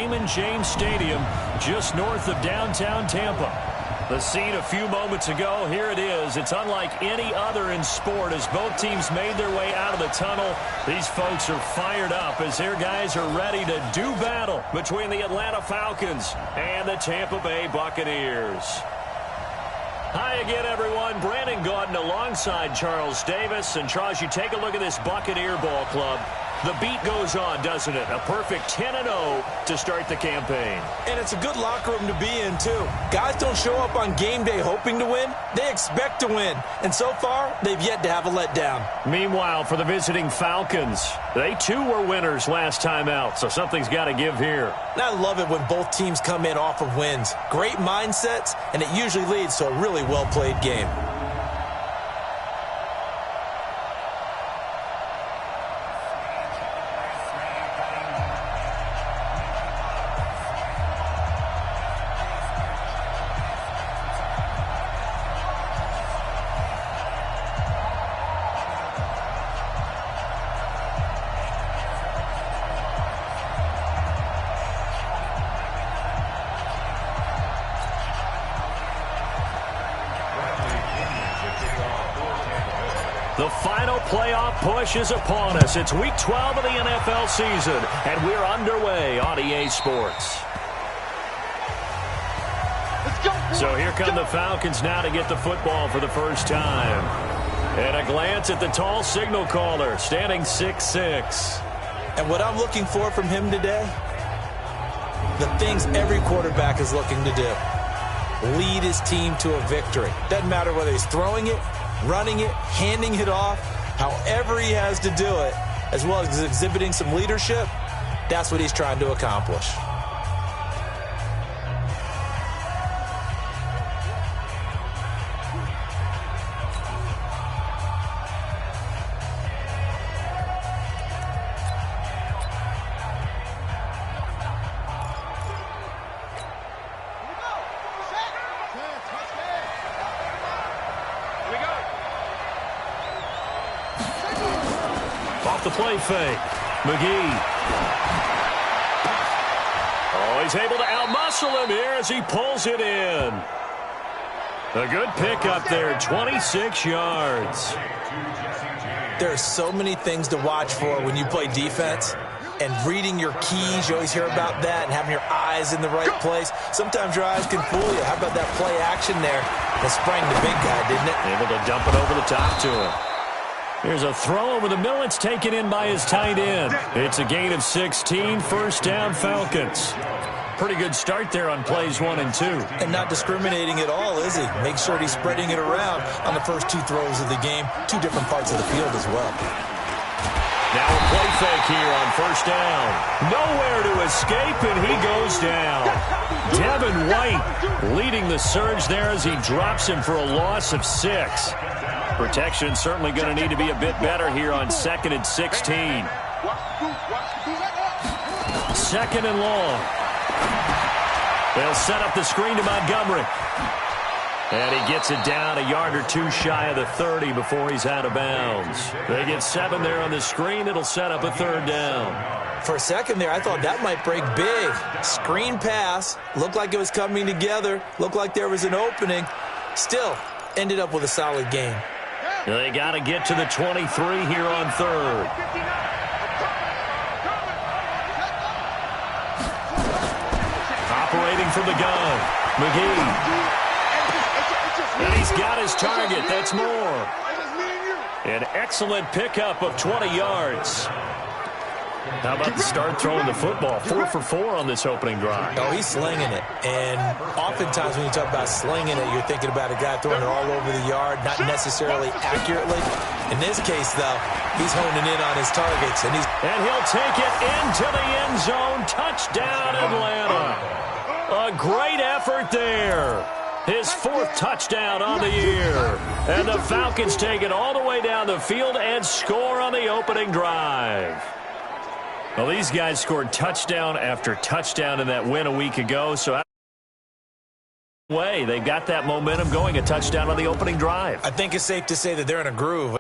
Raymond James Stadium, just north of downtown Tampa. The scene a few moments ago, here it is. It's unlike any other in sport as both teams made their way out of the tunnel. These folks are fired up as their guys are ready to do battle between the Atlanta Falcons and the Tampa Bay Buccaneers. Hi again, everyone. Brandon Gaudin alongside Charles Davis. And Charles, you take a look at this Buccaneer ball club. The beat goes on, doesn't it? A perfect 10-0 to start the campaign. And it's a good locker room to be in, too. Guys don't show up on game day hoping to win. They expect to win. And so far, they've yet to have a letdown. Meanwhile, for the visiting Falcons, they too were winners last time out, so something's got to give here. And I love it when both teams come in off of wins. Great mindsets, and it usually leads to a really well-played game. The final playoff push is upon us. It's Week 12 of the NFL season, and we're underway on EA Sports. So here come the Falcons now to get the football for the first time. And a glance at the tall signal caller, standing 6'6". And what I'm looking for from him today, the things every quarterback is looking to do. Lead his team to a victory. Doesn't matter whether he's throwing it, running it, handing it off, however he has to do it, as well as exhibiting some leadership, that's what he's trying to accomplish. Off the play fake. McGee. Oh, he's able to outmuscle him here as he pulls it in. A good pickup there, 26 yards. There are so many things to watch for when you play defense. And reading your keys, you always hear about that, and having your eyes in the right place. Sometimes your eyes can fool you. How about that play action there? That sprang the big guy, didn't it? Able to dump it over the top to him. Here's a throw over the middle. It's taken in by his tight end. It's a gain of 16, first down Falcons. Pretty good start there on plays 1 and 2. And not discriminating at all, is he? Make sure he's spreading it around on the first 2 throws of the game. 2 different parts of the field as well. Now a play fake here on first down. Nowhere to escape, and he goes down. Devin White leading the surge there as he drops him for a loss of 6. Protection certainly going to need to be a bit better here on 2nd and 16. 2nd and long. They'll set up the screen to Montgomery. And he gets it down a yard or 2 shy of the 30 before he's out of bounds. They get 7 there on the screen. It'll set up a 3rd down. For a second there, I thought that might break big. Screen pass. Looked like it was coming together. Looked like there was an opening. Still, ended up with a solid game. They got to get to the 23 here on 3rd. Operating from the gun, McGee. And he's got his target. That's more. An excellent pickup of 20 yards. How about the start throwing the football? 4 for 4 on this opening drive. Oh, he's slinging it. And oftentimes when you talk about slinging it, you're thinking about a guy throwing it all over the yard, not necessarily accurately. In this case, though, he's honing in on his targets. And he'll take it into the end zone. Touchdown, Atlanta. A great effort there. His 4th touchdown on the year. And the Falcons take it all the way down the field and score on the opening drive. Well, these guys scored touchdown after touchdown in that win a week ago. So they've got that momentum going, a touchdown on the opening drive. I think it's safe to say that they're in a groove.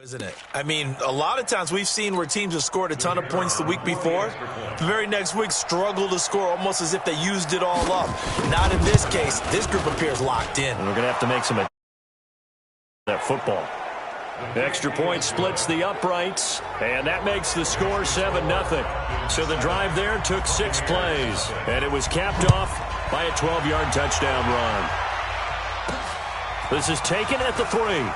Isn't it? I mean, a lot of times we've seen where teams have scored a ton of points the week before. The very next week struggle to score almost as if they used it all up. Not in this case. This group appears locked in. And we're going to have to make some of that football. The extra point splits the uprights, and that makes the score 7-0. So the drive there took 6 plays, and it was capped off by a 12-yard touchdown run. This is taken at the 3.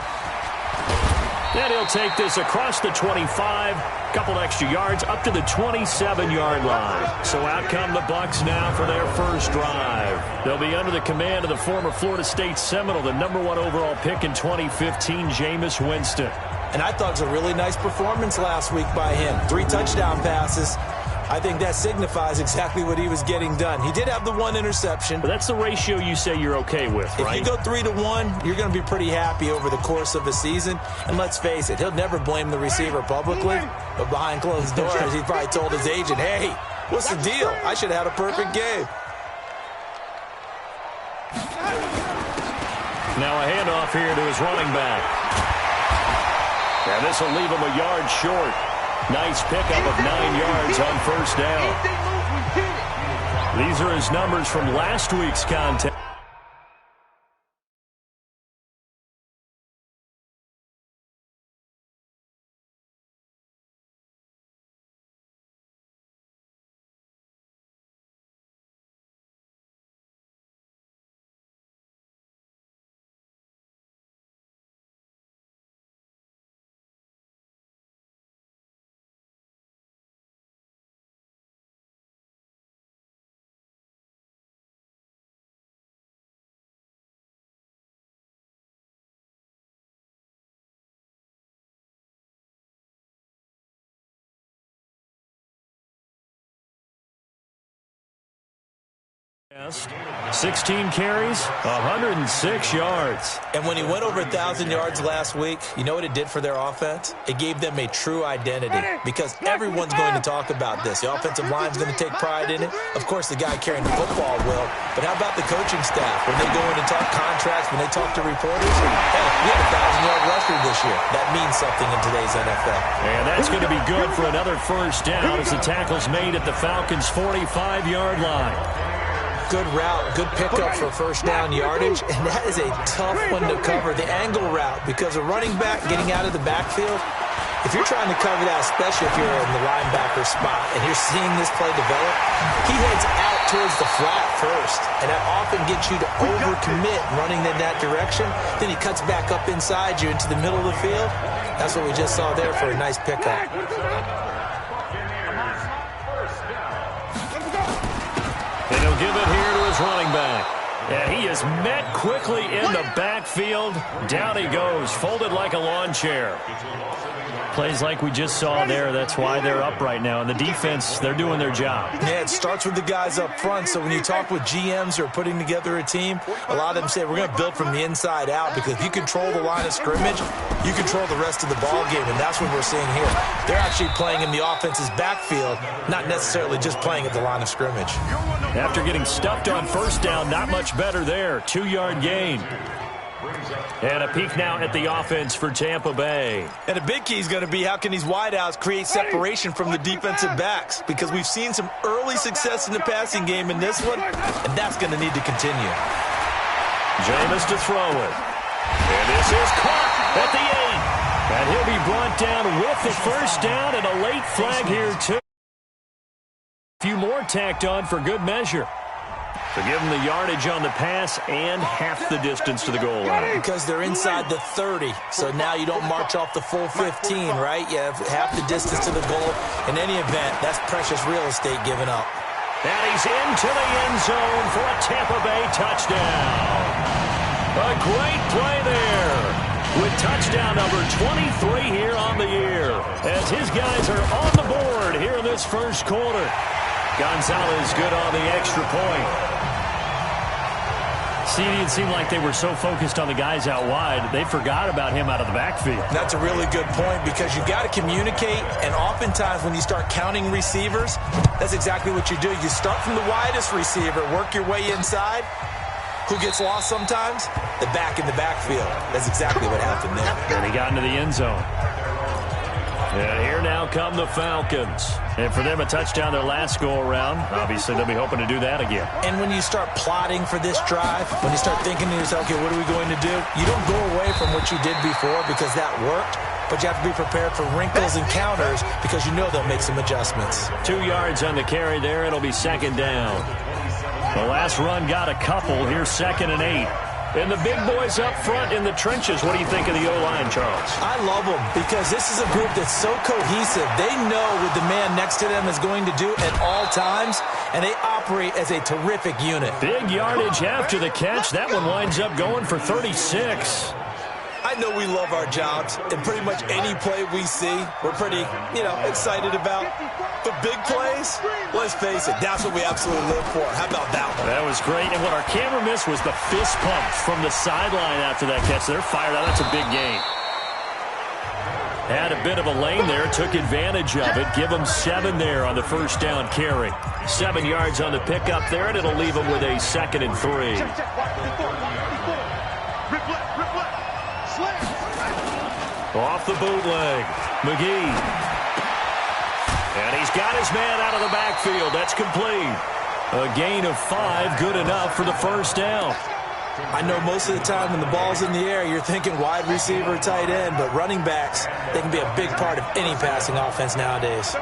And he'll take this across the 25, couple extra yards up to the 27-yard line. So out come the Bucs now for their first drive. They'll be under the command of the former Florida State Seminole, the #1 overall pick in 2015, Jameis Winston. And I thought it was a really nice performance last week by him. 3 touchdown passes. I think that signifies exactly what he was getting done. He did have the 1 interception. But that's the ratio you say you're okay with, right? If you go 3-1, you're going to be pretty happy over the course of a season. And let's face it, he'll never blame the receiver publicly. But behind closed doors, he probably told his agent, hey, what's the deal? I should have had a perfect game. Now a handoff here to his running back. And this will leave him a yard short. Nice pickup of 9 yards on first down. These are his numbers from last week's contest. Yes. 16 carries, 106 yards. And when he went over 1,000 yards last week, you know what it did for their offense? It gave them a true identity because everyone's going to talk about this. The offensive line's going to take pride in it. Of course, the guy carrying the football will. But how about the coaching staff? When they go in and talk contracts, when they talk to reporters, hey, we had a 1,000-yard rusher this year. That means something in today's NFL. And that's going to be good for another first down as the tackle's made at the Falcons' 45-yard line. Good route, good pickup for first down yardage, and that is a tough one to cover, the angle route, because a running back getting out of the backfield, if you're trying to cover that, especially if you're in the linebacker spot and you're seeing this play develop, he heads out towards the flat first, and that often gets you to overcommit running in that direction. Then he cuts back up inside you into the middle of the field. That's what we just saw there for a nice pickup. And he'll give it here to his running back. And he is met quickly in the backfield. Down he goes, folded like a lawn chair. Plays like we just saw there. That's why they're up right now. And the defense, they're doing their job. Yeah, it starts with the guys up front. So when you talk with GMs who are putting together a team, a lot of them say we're going to build from the inside out, because if you control the line of scrimmage, you control the rest of the ball game, and that's what we're seeing here. They're actually playing in the offense's backfield, not necessarily just playing at the line of scrimmage. After getting stuffed on first down, not much better there. 2-yard gain. And a peek now at the offense for Tampa Bay. And a big key is going to be how can these wideouts create separation from the defensive backs, because we've seen some early success in the passing game in this one, and that's going to need to continue. Jameis to throw it. And this is caught at the 8. And he'll be brought down with the first down, and a late flag here too. A few more tacked on for good measure. To give them the yardage on the pass and half the distance to the goal line. Because they're inside the 30, so now you don't march off the full 15, right? You have half the distance to the goal. In any event, that's precious real estate given up. And he's into the end zone for a Tampa Bay touchdown. A great play there with touchdown number 23 here on the year, as his guys are on the board here in this first quarter. Gonzalez good on the extra point. See, it seemed like they were so focused on the guys out wide, they forgot about him out of the backfield. That's a really good point, because you got to communicate, and oftentimes when you start counting receivers, that's exactly what you do. You start from the widest receiver, work your way inside. Who gets lost sometimes? The back in the backfield. That's exactly what happened there. And he got into the end zone. And here now come the Falcons. And for them, a touchdown their last go-around. Obviously, they'll be hoping to do that again. And when you start plotting for this drive, when you start thinking to yourself, okay, what are we going to do? You don't go away from what you did before because that worked, but you have to be prepared for wrinkles and counters because you know they'll make some adjustments. 2 yards on the carry there. It'll be second down. The last run got a couple. Here's 2nd and 8. And the big boys up front in the trenches. What do you think of the O-line, Charles? I love them because this is a group that's so cohesive. They know what the man next to them is going to do at all times, and they operate as a terrific unit. Big yardage after the catch. That one winds up going for 36. I know we love our jobs, and pretty much any play we see, we're pretty, excited about. But big plays, let's face it, that's what we absolutely live for. How about that one? That was great, and what our camera missed was the fist pump from the sideline after that catch. They're fired out. That's a big gain. Had a bit of a lane there, took advantage of it. Give them 7 there on the first down carry. 7 yards on the pickup there, and it'll leave them with a 2nd and 3. Off the bootleg, McGee. And he's got his man out of the backfield. That's complete. A gain of 5, good enough for the first down. I know most of the time when the ball's in the air, you're thinking wide receiver, tight end, but running backs, they can be a big part of any passing offense nowadays.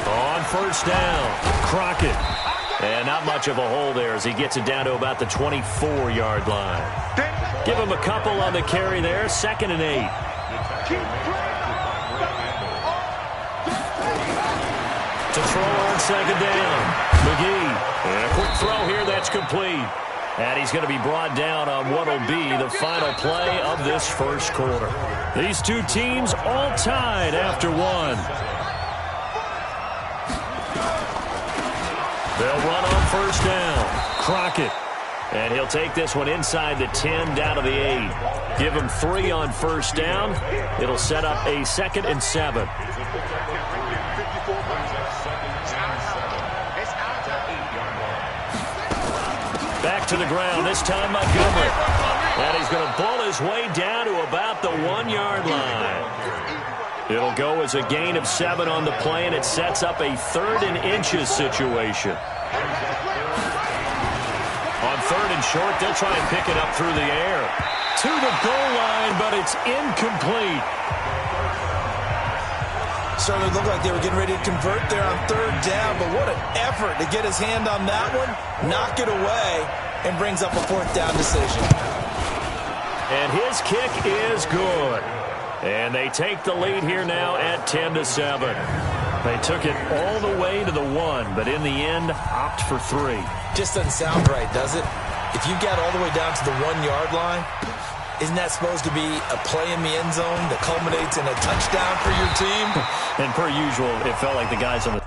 On first down, Crockett. And not much of a hole there as he gets it down to about the 24-yard line. Give him a couple on the carry there, 2nd and 8. To throw on 2nd down, McGee. And a quick throw here, that's complete. And he's going to be brought down on what will be the final play of this first quarter. These two teams all tied after one. They'll run on first down. Crockett. And he'll take this one inside the 10 down to the 8. Give him 3 on first down. It'll set up a 2nd and 7. Back to the ground, this time Montgomery. And he's going to pull his way down to about the 1-yard line. It'll go as a gain of 7 on the play, and it sets up a 3rd and inches situation. On 3rd and short, they'll try and pick it up through the air. To the goal line, but it's incomplete. Certainly looked like they were getting ready to convert there on 3rd down, but what an effort to get his hand on that one, knock it away, and brings up a 4th down decision. And his kick is good. And they take the lead here now at 10-7. They took it all the way to the 1, but in the end, opt for 3. Just doesn't sound right, does it? If you got all the way down to the 1-yard line, isn't that supposed to be a play in the end zone that culminates in a touchdown for your team? And per usual, it felt like the guys on the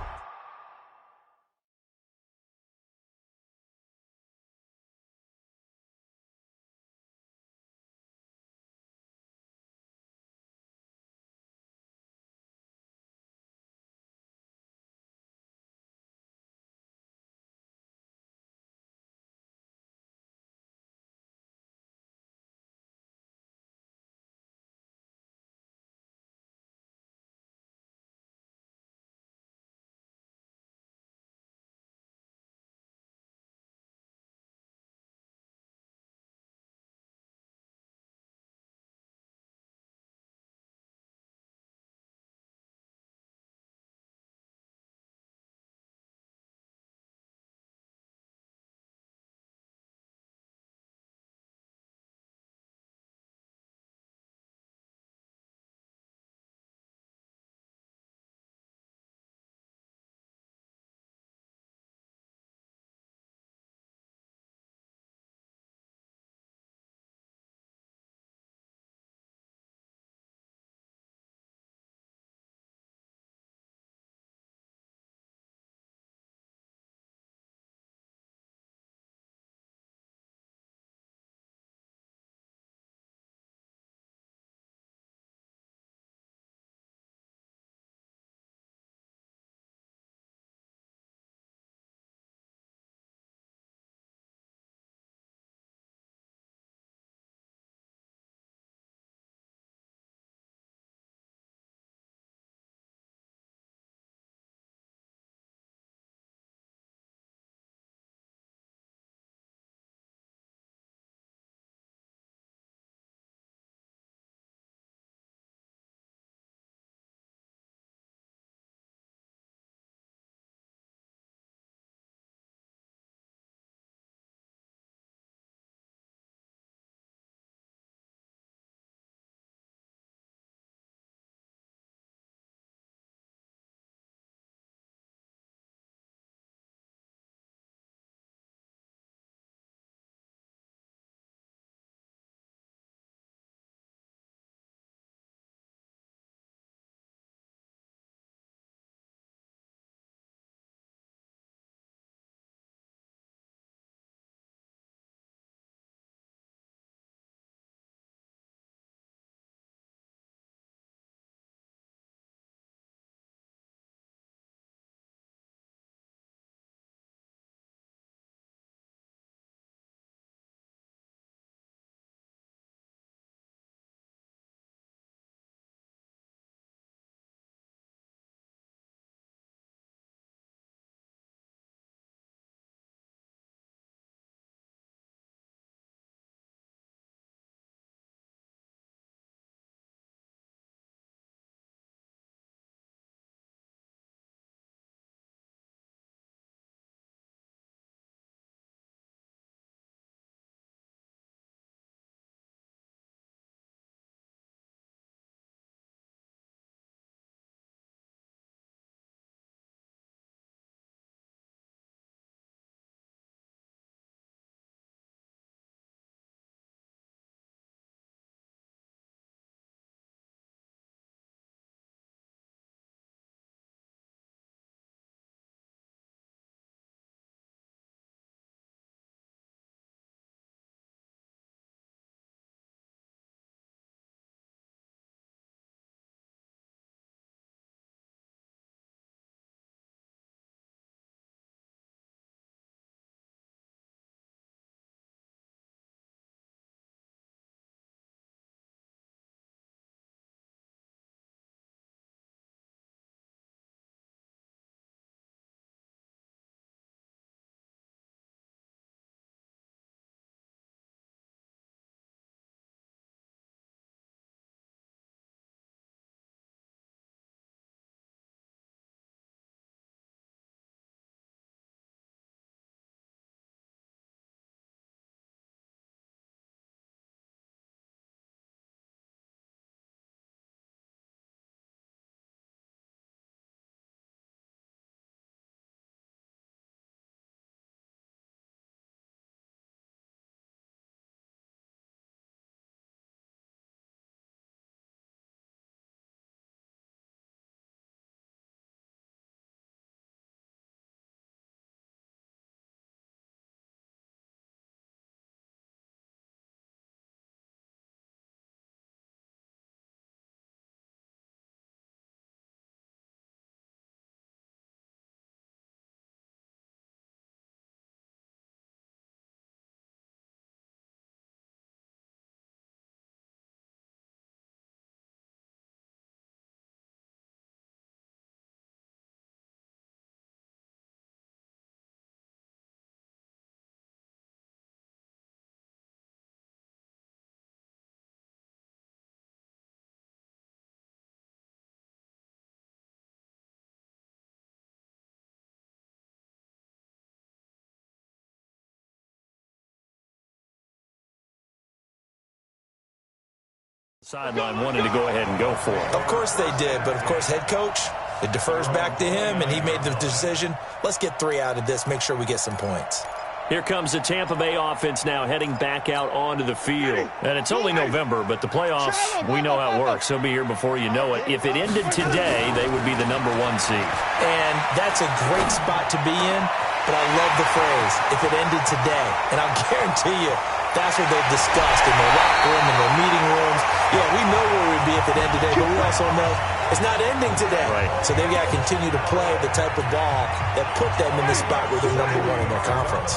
Sideline wanted to go ahead and go for it. Of course they did, but of course head coach, it defers back to him, and he made the decision. Let's get 3 out of this, make sure we get some points. Here comes the Tampa Bay offense now heading back out onto the field. And it's only November, but the playoffs, we know how it works. They'll be here before you know it. If it ended today, they would be the #1 seed. And that's a great spot to be in, but I love the phrase, if it ended today. And I'll guarantee you, that's what they've discussed in their locker room, in their meeting rooms. Yeah, we know where we'd be if it ended today, but we also know it's not ending today. Right. So they've got to continue to play the type of ball that put them in the spot where they're #1 in their conference.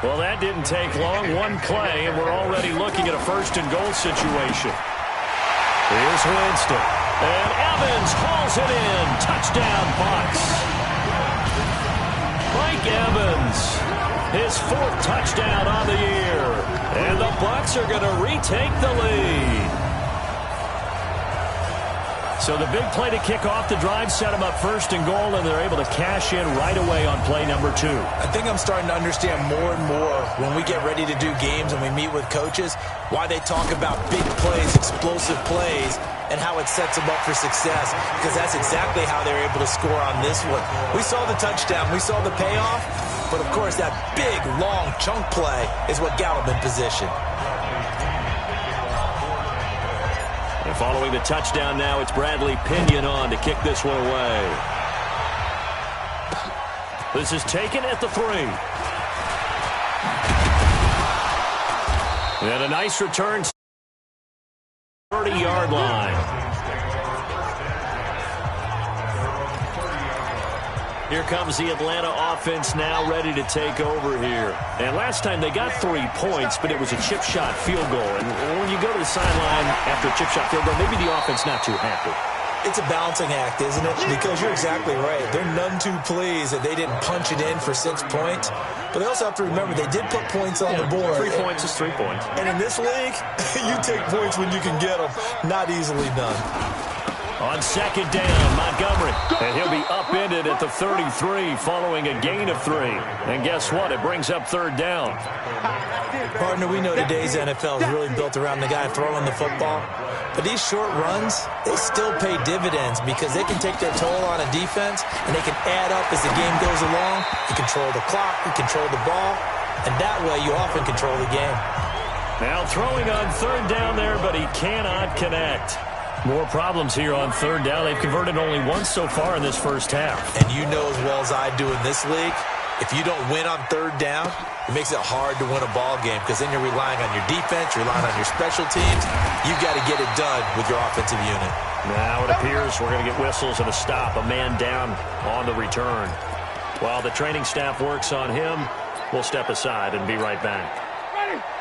Well, that didn't take long. One play, and we're already looking at a 1st-and-goal situation. Here's Winston. And Evans hauls it in. Touchdown, Bucs. Mike Evans, his 4th touchdown on the year. And the Bucs are going to retake the lead. So the big play to kick off the drive set them up 1st-and-goal, and they're able to cash in right away on play number 2. I think I'm starting to understand more and more when we get ready to do games and we meet with coaches why they talk about big plays, explosive plays, and how it sets them up for success, because that's exactly how they're able to score on this one. We saw the touchdown. We saw the payoff. But, of course, that big, long chunk play is what got them in position. And following the touchdown now, it's Bradley Pinion on to kick this one away. This is taken at the 3. And a nice return. 30-yard line. Here comes the Atlanta offense now ready to take over here. And last time they got 3 points, but it was a chip shot field goal. And when you go to the sideline after a chip shot field goal, maybe the offense not too happy. It's a balancing act, isn't it? Because you're exactly right. They're none too pleased that they didn't punch it in for 6 points. But they also have to remember they did put points on the board. 3 points is 3 points. And in this league, you take points when you can get them. Not easily done. On 2nd down, Montgomery. And he'll be upended at the 33 following a gain of 3. And guess what? It brings up 3rd down. Partner, we know today's NFL is really built around the guy throwing the football. But these short runs, they still pay dividends because they can take their toll on a defense and they can add up as the game goes along. You control the clock, you control the ball, and that way you often control the game. Now throwing on 3rd down there, but he cannot connect. More problems here on 3rd down. They've converted only once so far in this first half. And you know as well as I do in this league, if you don't win on 3rd down, it makes it hard to win a ball game because then you're relying on your defense, you're relying on your special teams. You've got to get it done with your offensive unit. Now it appears we're going to get whistles and a stop. A man down on the return. While the training staff works on him, we'll step aside and be right back.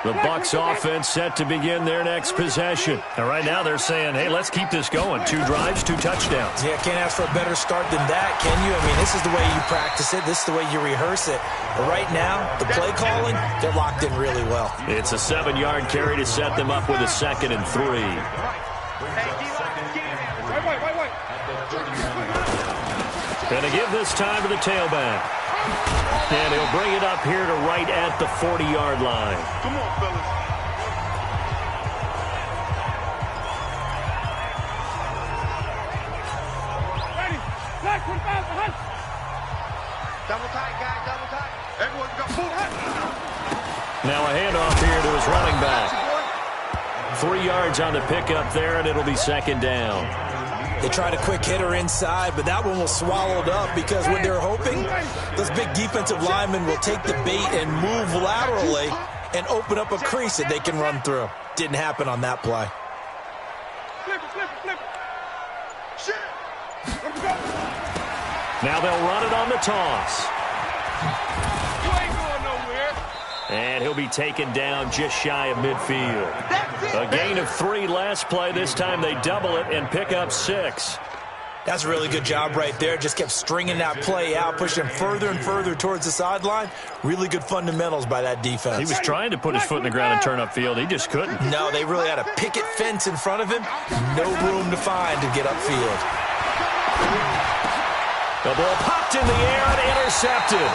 The Bucs offense set to begin their next possession. And right now they're saying, hey, let's keep this going. 2 drives, 2 touchdowns. Yeah, can't ask for a better start than that, can you? I mean, this is the way you practice it. This is the way you rehearse it. But right now, the play calling, they're locked in really well. It's a 7-yard carry to set them up with a 2nd and 3. Gonna give this time to the tailback. And he'll bring it up here to right at the 40-yard line. Come on, fellas. Ready. Black, 25, behind. Double tight, guys, double tight. Everyone got full. Now a handoff here to his running back. 3 yards on the pickup there, and it'll be 2nd down. They tried a quick hitter inside, but that one was swallowed up because what they're hoping, those big defensive linemen will take the bait and move laterally and open up a crease that they can run through. Didn't happen on that play. Flip it, flip it, flip it. Shit. Let's go. Now they'll run it on the toss. You ain't going nowhere. And he'll be taken down just shy of midfield. A gain of 3 last play. This time they double it and pick up 6. That's a really good job right there. Just kept stringing that play out, pushing further and further towards the sideline. Really good fundamentals by that defense. He was trying to put his foot in the ground and turn upfield. He just couldn't. No, they really had a picket fence in front of him. No room to find to get upfield. The ball popped in the air and intercepted.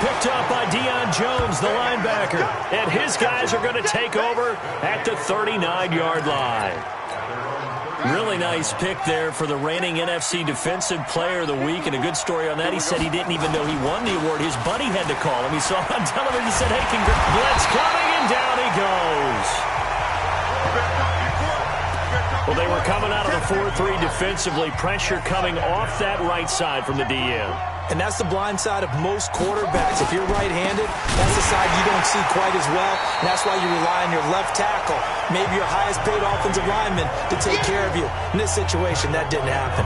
picked up by Deion Jones, the linebacker. And his guys are going to take over at the 39-yard line. Really nice pick there for the reigning NFC Defensive Player of the Week. And a good story on that, he said he didn't even know he won the award. His buddy had to call him. He saw on television, he said, hey, blitz coming, and down he goes. Well, they were coming out of the 4-3 defensively. Pressure coming off that right side from the DM. And that's the blind side of most quarterbacks. If you're right-handed, that's the side you don't see quite as well. And that's why you rely on your left tackle, maybe your highest-paid offensive lineman, to take care of you. In this situation, that didn't happen.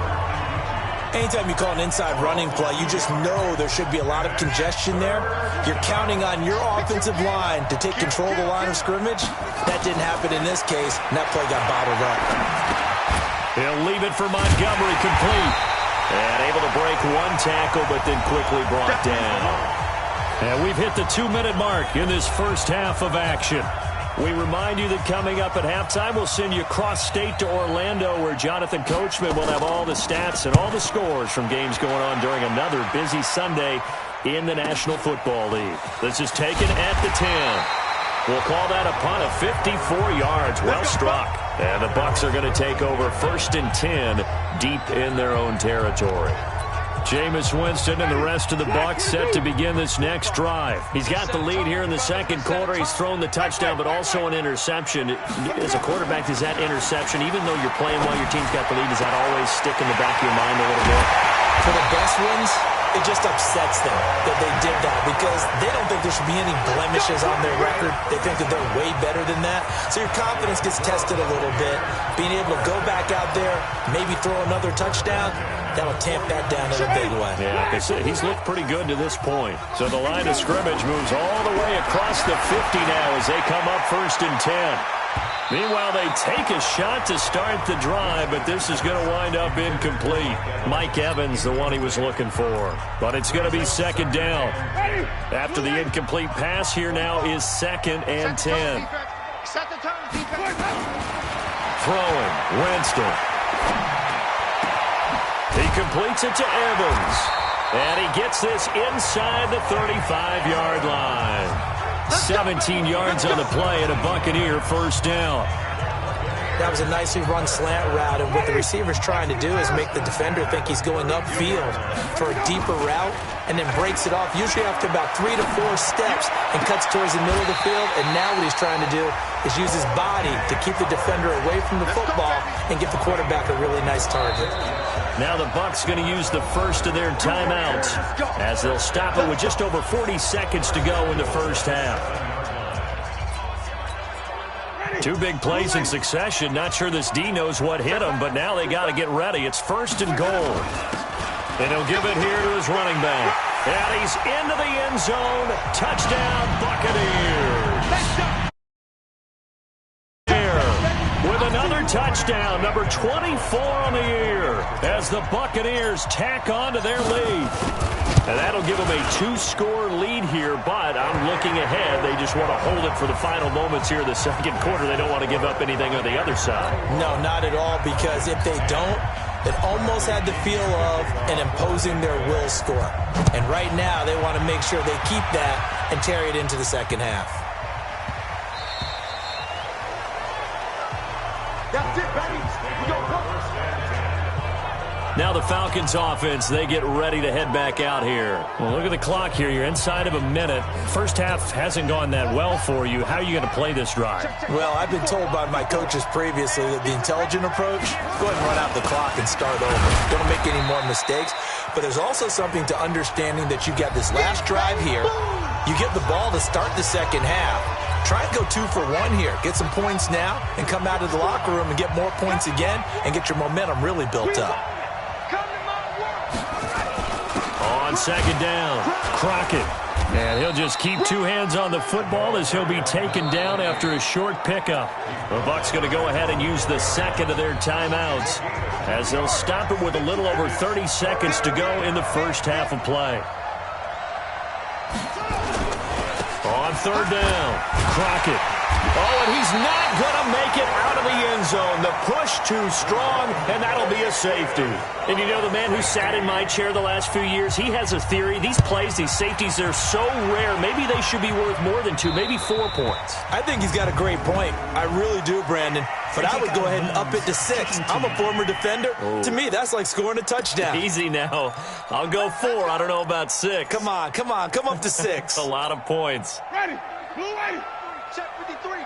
Anytime you call an inside running play, you just know there should be a lot of congestion there. You're counting on your offensive line to take control of the line of scrimmage. That didn't happen in this case, and that play got bottled up. He'll leave it for Montgomery, complete. And able to break one tackle, but then quickly brought down. And we've hit the 2-minute mark in this first half of action. We remind you that coming up at halftime, we'll send you cross-state to Orlando, where Jonathan Coachman will have all the stats and all the scores from games going on during another busy Sunday in the National Football League. This is taken at the 10. We'll call that a punt of 54 yards. Well struck. And the Bucs are going to take over 1st and 10 deep in their own territory. Jameis Winston and the rest of the Bucs set to begin this next drive. He's got the lead here in the second quarter. He's thrown the touchdown, but also an interception. As a quarterback, does that interception, even though you're playing while your team's got the lead, does that always stick in the back of your mind a little bit? For the best ones, it just upsets them that they did that because they don't think there should be any blemishes on their record. They think that they're way better than that. So your confidence gets tested a little bit. Being able to go back out there, maybe throw another touchdown, that'll tamp that down in a big way. Yeah, he's looked pretty good to this point. So the line of scrimmage moves all the way across the 50 now as they come up 1st and 10. Meanwhile, they take a shot to start the drive, but this is going to wind up incomplete. Mike Evans, the one he was looking for. But it's going to be 2nd down. After the incomplete pass, here now is 2nd and 10. Throwing, Winston. He completes it to Evans. And he gets this inside the 35-yard line. 17 yards on the play and a Buccaneer 1st down. That was a nicely run slant route, and what the receiver's trying to do is make the defender think he's going upfield for a deeper route and then breaks it off, usually after about 3 to 4 steps, and cuts towards the middle of the field. And now what he's trying to do is use his body to keep the defender away from the football and give the quarterback a really nice target. Now the Bucs going to use the first of their timeouts as they'll stop it with just over 40 seconds to go in the first half. 2 big plays in succession. Not sure this D knows what hit him, but now they got to get ready. It's 1st and goal. And he'll give it here to his running back. And he's into the end zone. Touchdown, Buccaneers. With another touchdown, number 24 on the year, as the Buccaneers tack on to their lead. And that'll give them a 2-score lead here, but I'm looking ahead. They just want to hold it for the final moments here in the second quarter. They don't want to give up anything on the other side. No, not at all, because if they don't, it almost had the feel of an imposing their will score. And right now, they want to make sure they keep that and carry it into the second half. That's it, baby. We go Now the Falcons offense, they get ready to head back out here. Well, look at the clock here. You're inside of a minute. First half hasn't gone that well for you. How are you going to play this drive? Well, I've been told by my coaches previously that the intelligent approach, go ahead and run out the clock and start over. Don't make any more mistakes. But there's also something to understanding that you got this last drive here. You get the ball to start the second half. Try and go 2 for 1 here. Get some points now and come out of the locker room and get more points again and get your momentum really built up. On 2nd down, Crockett. And he'll just keep 2 hands on the football as he'll be taken down after a short pickup. The Bucs going to go ahead and use the 2nd of their timeouts as they'll stop it with a little over 30 seconds to go in the first half of play. On 3rd down, Crockett. Oh, and he's not going to make it out of the end zone. The push too strong, and that'll be a safety. And you know, the man who sat in my chair the last few years, he has a theory. These plays, these safeties, they're so rare. Maybe they should be worth more than 2, maybe 4 points. I think he's got a great point. I really do, Brandon. But I would go ahead and up it to 6. I'm a former defender. Oh. To me, that's like scoring a touchdown. Easy now. I'll go 4. I don't know about 6. Come on. Come up to 6. A lot of points. Ready. Blue ready. Check 53.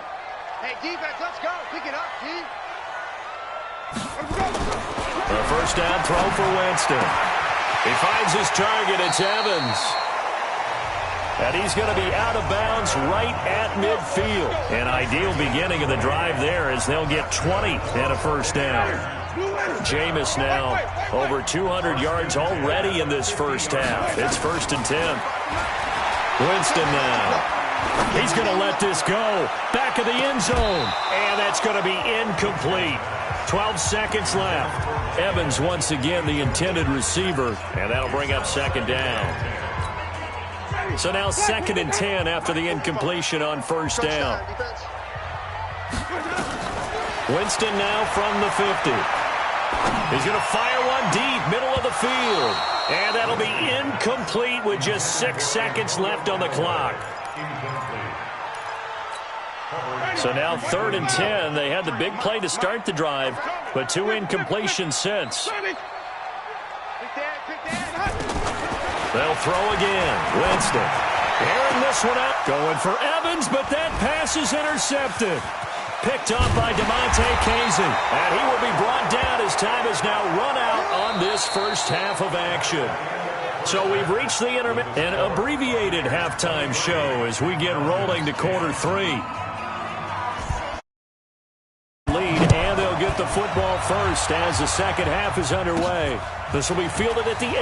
Hey, defense, let's go. Pick it up, G. A first down throw for Winston. He finds his target. It's Evans. And he's going to be out of bounds right at midfield. An ideal beginning of the drive there as they'll get 20 and a first down. Jameis now over 200 yards already in this first half. It's 1st and 10. Winston now. He's going to let this go. Back of the end zone. And that's going to be incomplete. 12 seconds left. Evans once again the intended receiver. And that'll bring up 2nd down. So now 2nd and 10 after the incompletion on 1st down. Winston now from the 50. He's going to fire one deep, middle of the field. And that'll be incomplete with just 6 seconds left on the clock. So now 3rd and 10. They had the big play to start the drive, but 2 incompletions since. They'll throw again. Winston airing this one out. Going for Evans, but that pass is intercepted. Picked up by DeMonte Casey. And he will be brought down as time has now run out on this first half of action. So we've reached the an abbreviated halftime show as we get rolling to quarter 3. Lead, and they'll get the football first as the second half is underway. This will be fielded at the 8.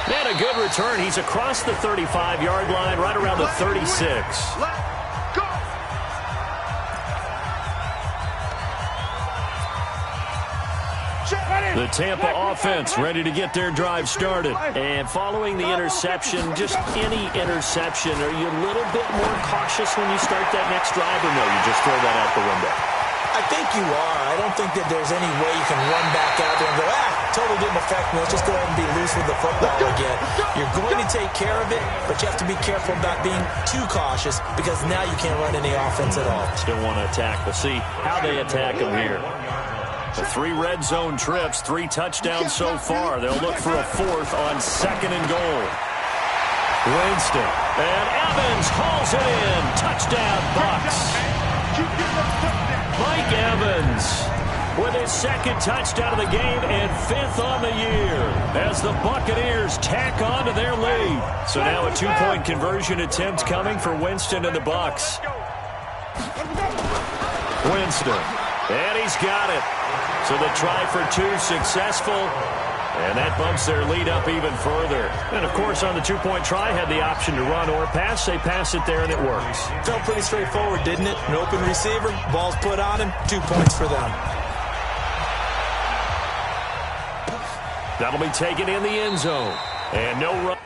And a good return. He's across the 35-yard line, right around the 36. The Tampa offense ready to get their drive started. And following the interception, just any interception, are you a little bit more cautious when you start that next drive, or no, you just throw that out the window? I think you are. I don't think that there's any way you can run back out there and go, totally didn't affect me. Let's just go ahead and be loose with the football again. You're going to take care of it, but you have to be careful about being too cautious because now you can't run any offense at all. Still want to attack. We'll see how they attack them here. The 3 red zone trips, 3 touchdowns so far. They'll look for a 4th on 2nd and goal. Winston. And Evans hauls it in. Touchdown, Bucs. Mike Evans with his 2nd touchdown of the game and 5th on the year as the Buccaneers tack on to their lead. So now a 2-point conversion attempt coming for Winston and the Bucs. Winston. And he's got it. So the try for 2 successful. And that bumps their lead up even further. And, of course, on the 2-point try, had the option to run or pass. They pass it there, and it works. Felt pretty straightforward, didn't it? An open receiver, ball's put on him, 2 points for them. That'll be taken in the end zone. And no run.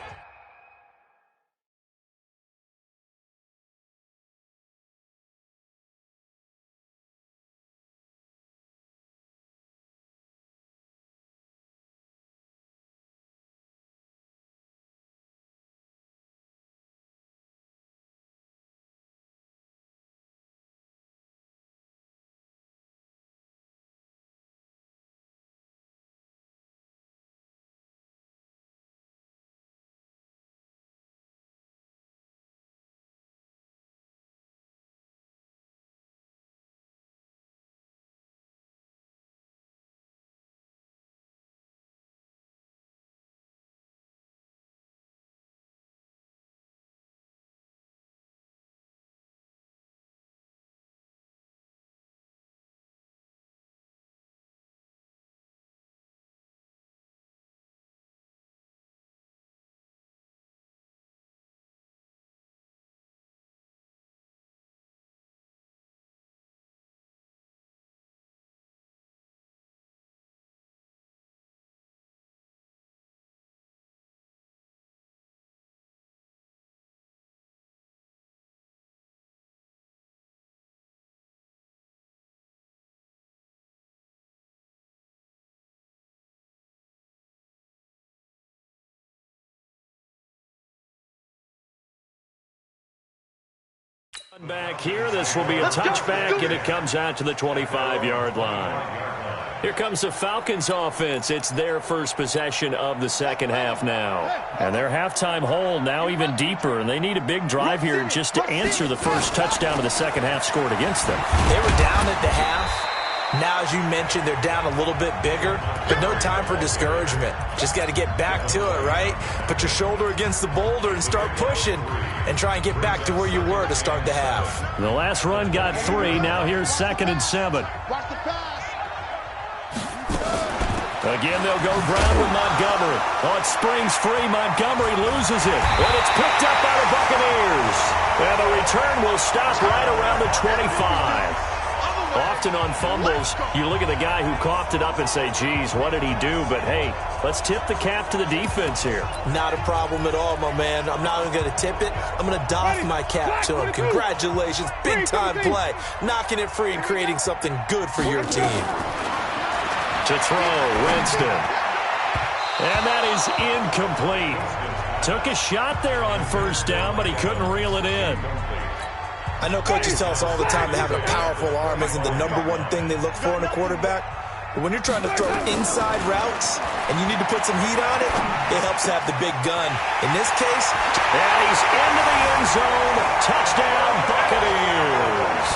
Back here, this will be a touchback, and it comes out to the 25-yard line. Here comes the Falcons offense. It's their first possession of the second half now. And their halftime hole now even deeper, and they need a big drive here just to answer the first touchdown of the second half scored against them. They were down at the half. Now, as you mentioned, they're down a little bit bigger, but no time for discouragement. Just got to get back to it, right? Put your shoulder against the boulder and start pushing and try and get back to where you were to start the half. The last run got 3. Now here's 2nd and 7. Again, they'll go ground with Montgomery. Oh, it springs free. Montgomery loses it. And it's picked up by the Buccaneers. And the return will stop right around the 25. Often on fumbles, you look at the guy who coughed it up and say, geez, what did he do? But, hey, let's tip the cap to the defense here. Not a problem at all, my man. I'm not even going to tip it. I'm going to doff my cap to him. Congratulations. Big-time play. Knocking it free and creating something good for your team. To throw, Winston. And that is incomplete. Took a shot there on first down, but he couldn't reel it in. I know coaches tell us all the time that having a powerful arm isn't the #1 thing they look for in a quarterback. But when you're trying to throw inside routes and you need to put some heat on it, it helps to have the big gun. In this case, and he's into the end zone. Touchdown, Buccaneers.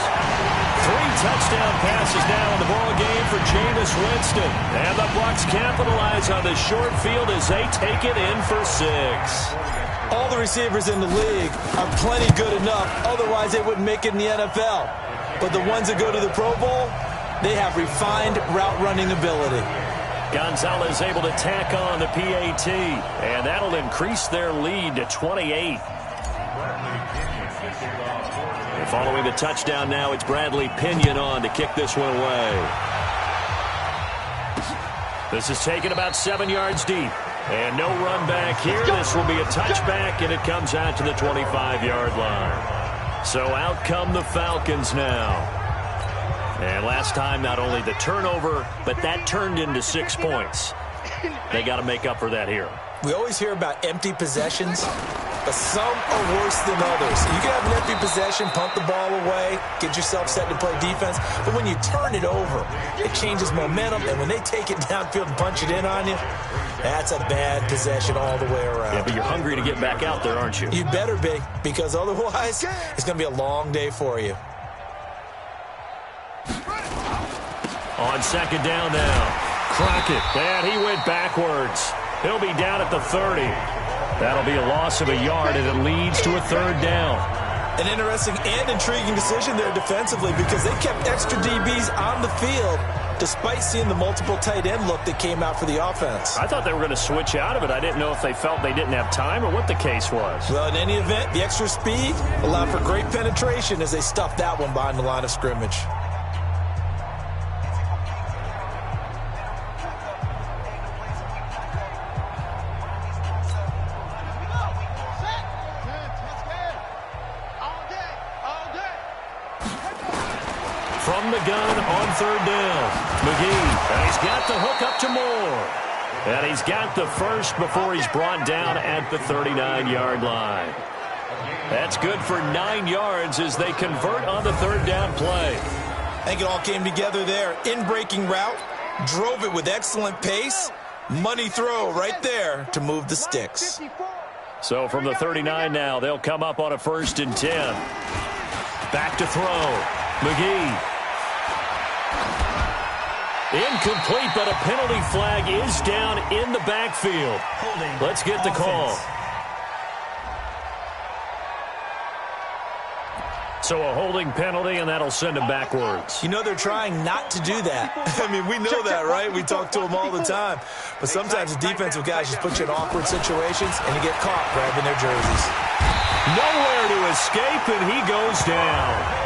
3 touchdown passes now in the ball game for Jameis Winston. And the Bucs capitalize on the short field as they take it in for 6. All the receivers in the league are plenty good enough. Otherwise, they wouldn't make it in the NFL. But the ones that go to the Pro Bowl, they have refined route running ability. Gonzalez able to tack on the PAT. And that'll increase their lead to 28. And following the touchdown now, it's Bradley Pinion on to kick this one away. This is taken about 7 yards deep. And no run back here. This will be a touchback, and it comes out to the 25-yard line. So out come the Falcons now. And last time, not only the turnover, but that turned into 6 points. They got to make up for that here. We always hear about empty possessions, but some are worse than others. You can have an empty possession, punt the ball away, get yourself set to play defense, but when you turn it over, it changes momentum, and when they take it downfield and punch it in on you, that's a bad possession all the way around. Yeah, but you're hungry to get back out there, aren't you? You better be, because otherwise, it's going to be a long day for you. On 2nd down now, Crockett, and he went backwards. He'll be down at the 30. That'll be a loss of a yard, and it leads to a 3rd down. An interesting and intriguing decision there defensively because they kept extra DBs on the field despite seeing the multiple tight end look that came out for the offense. I thought they were going to switch out of it. I didn't know if they felt they didn't have time or what the case was. Well, in any event, the extra speed allowed for great penetration as they stuffed that one behind the line of scrimmage. From the gun on 3rd down, McGee, and he's got the hook up to Moore. And he's got the first before he's brought down at the 39-yard line. That's good for 9 yards as they convert on the 3rd down play. I think it all came together there. In-breaking route, drove it with excellent pace. Money throw right there to move the sticks. So from the 39 now, they'll come up on a 1st and 10. Back to throw. McGee. Incomplete, but a penalty flag is down in the backfield. Let's get the call. So a holding penalty, and that'll send him backwards. You know they're trying not to do that. I mean, we know that, right? We talk to them all the time. But sometimes the defensive guys just put you in awkward situations, and you get caught grabbing their jerseys. Nowhere to escape, and he goes down.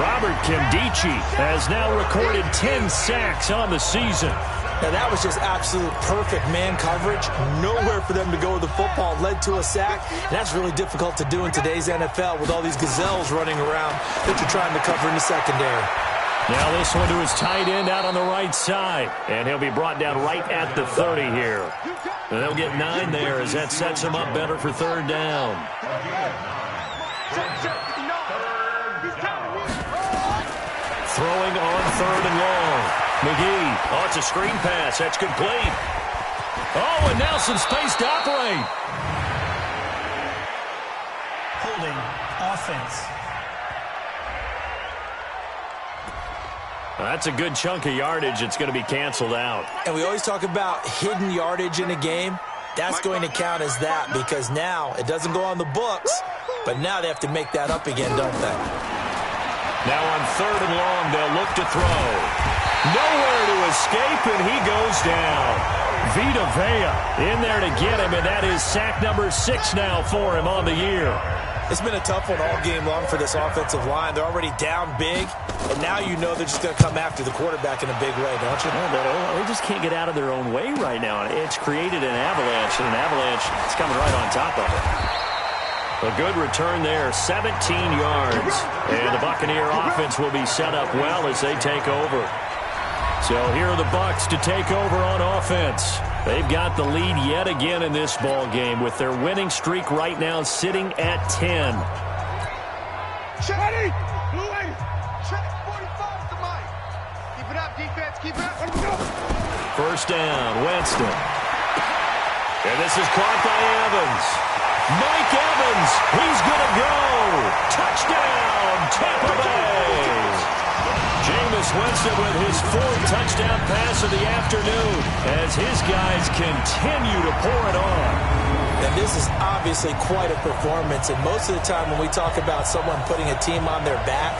Robert Kimdichie has now recorded 10 sacks on the season. Now, that was just absolute perfect man coverage. Nowhere for them to go with the football. Led to a sack. And that's really difficult to do in today's NFL with all these gazelles running around that you're trying to cover in the secondary. Now this one to his tight end out on the right side. And he'll be brought down right at the 30 here. And they'll get 9 there as that sets him up better for 3rd down. Throwing on 3rd and long. McGee. Oh, it's a screen pass. That's complete. Oh, and now some space to operate. Holding offense. That's a good chunk of yardage. It's going to be canceled out. And we always talk about hidden yardage in a game. That's going to count as that because now it doesn't go on the books, but now they have to make that up again, don't they? Now on 3rd and long, they'll look to throw. Nowhere to escape, and he goes down. Vita Vea in there to get him, and that is sack number 6 now for him on the year. It's been a tough one all game long for this offensive line. They're already down big, and now you know they're just going to come after the quarterback in a big way, don't you? They just can't get out of their own way right now. It's created an avalanche, and an avalanche is coming right on top of it. A good return there, 17 yards. And the Buccaneer offense will be set up well as they take over. So here are the Bucs to take over on offense. They've got the lead yet again in this ball game with their winning streak right now sitting at 10. Ready? Blue 80. Check 45 to Mike. Keep it up, defense. Keep it up. Let me go. First down, Winston. And this is caught by Evans. Mike Evans, he's going to go. Touchdown, Tampa Bay. Jameis Winston with his 4th touchdown pass of the afternoon as his guys continue to pour it on. And this is obviously quite a performance, and most of the time when we talk about someone putting a team on their back,